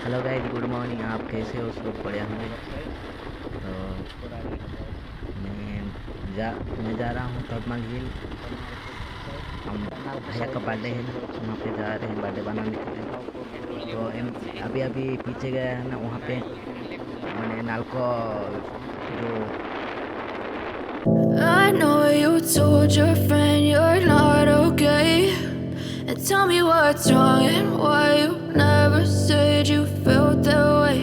Hello guys, good morning. आप कैसे हो? सब बढ़िया होंगे। तो मैं जा रहा हूँ तडमाल हिल। हम भैया का बर्थडे है ना, वहाँ पे जा रहे हैं बर्थडे बनाने के लिए। तो अभी अभी पीछे गया है ना, वहाँ पे मैंने नालको जो I know you told your friend you're not okay, and tell me what's wrong and why you never said you felt that way.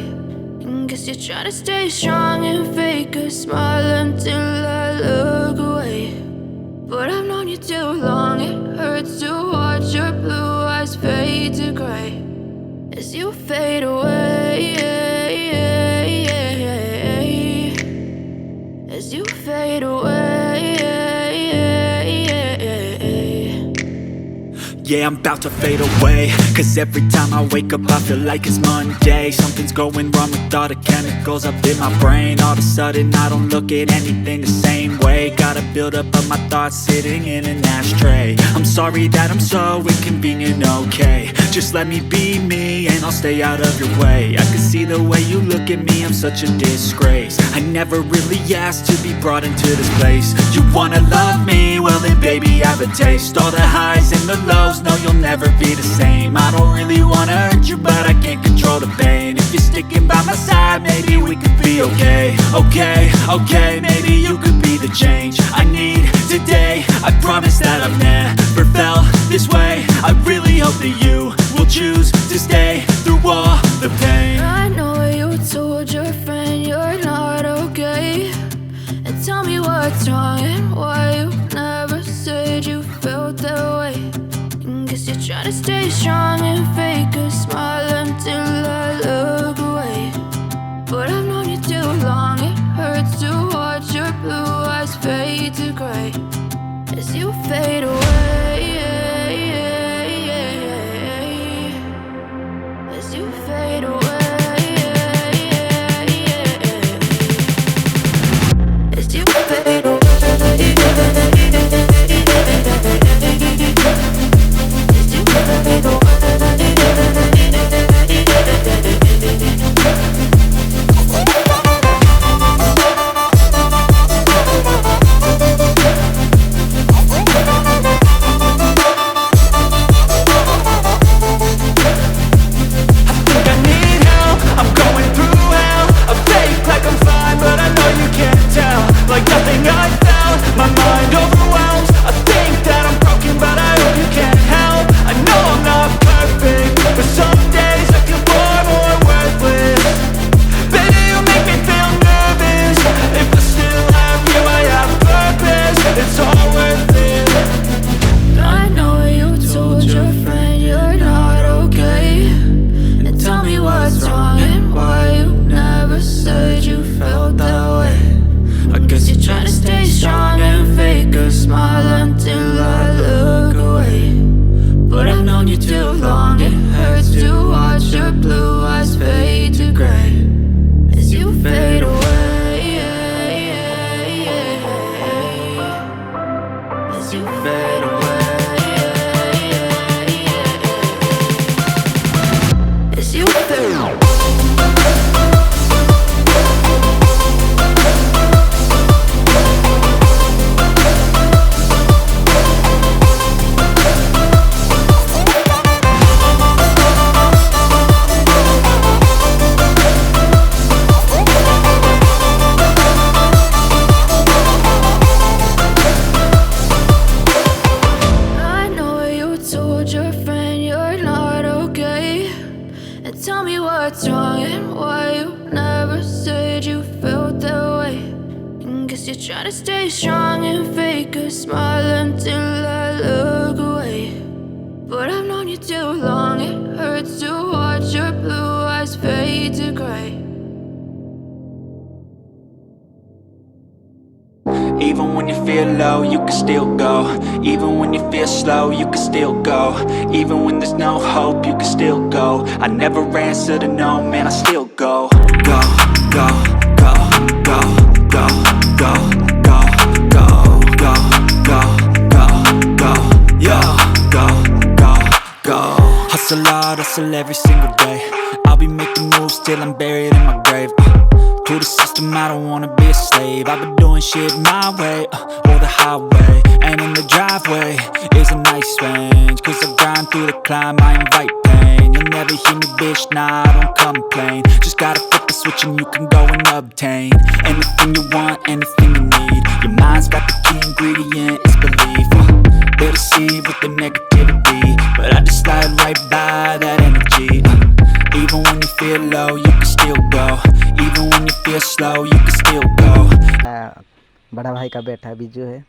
And guess you're trying to stay strong and fake a smile until I look away. But I've known you too long, it hurts to watch your blue eyes fade to gray as you fade away. As you fade away. Yeah, I'm about to fade away, cause every time I wake up I feel like it's Monday. Something's going wrong with all the chemicals up in my brain. All of a sudden I don't look at anything the same way. Got a buildup of my thoughts sitting in an ashtray. I'm sorry that I'm so inconvenient, okay. Just let me be me and I'll stay out of your way. I can see the way you look at me, I'm such a disgrace. I never really asked to be brought into this place. You wanna love me? Well then baby I have a taste. All the highs and the lows, no you'll never be the same. I don't really wanna hurt you but I can't control the pain. If you're sticking by my side, maybe we could be okay. Okay, maybe you could be the change I need today. I promise that I've never felt this way. I really hope that you will choose to stay through all the pain. I know you told your friend you're not okay, and tell me what's wrong and why you never said you felt that way. And guess you're trying to stay strong and fake a smile until I look away. But I've known you too long, it hurts to watch your blue eyes fade to gray as you fade away. As you fade away. As you fade away. As you fade away. Even when you feel low, you can still go. Even when you feel slow, you can still go. Even when there's no hope, you can still go. I never answer to no, man, I still go. Go, go, go, go, go, go, go, go, go, go, go, go, yo, go, go, go. Hustle hard, hustle every single day. I'll be making still I'm buried in my grave. To the system, I don't wanna be a slave. I've been doing shit my way, or the highway. And in the driveway is a nice range, cause I grind through the climb, I invite pain. You'll never hear me, bitch, nah, I don't complain. Just gotta flip the switch and you can go and obtain anything you want, anything you need. Your mind's got the key ingredient, it's belief. They deceive with the negativity, but I just slide right by that energy. Even when you feel low, you can still go. Even when you feel slow, you can still go. बड़ा भाई का बेटा बिजू है।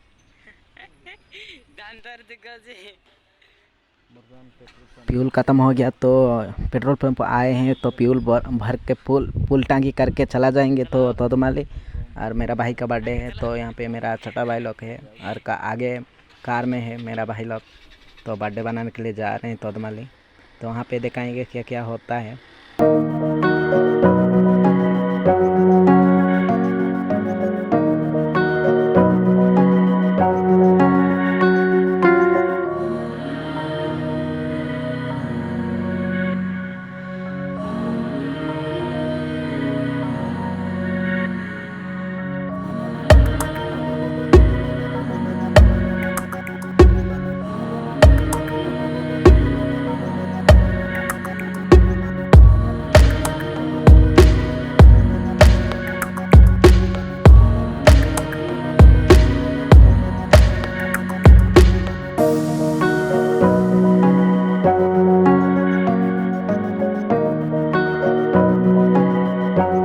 Fuel ख़त्म हो गया तो petrol pump आए हैं, तो फ्यूल भर के फुल टांकी करके चला जाएंगे तो तदमाली। और मेरा भाई का बर्थडे है, तो यहाँ पे मेरा छोटा भाई लोग है और आगे कार में है मेरा भाई लोग, तो बर्थडे बनाने के लिए जा रहे हैं तदमाली। तो वहाँ पे दिखाएंगे क्या क्या होता है।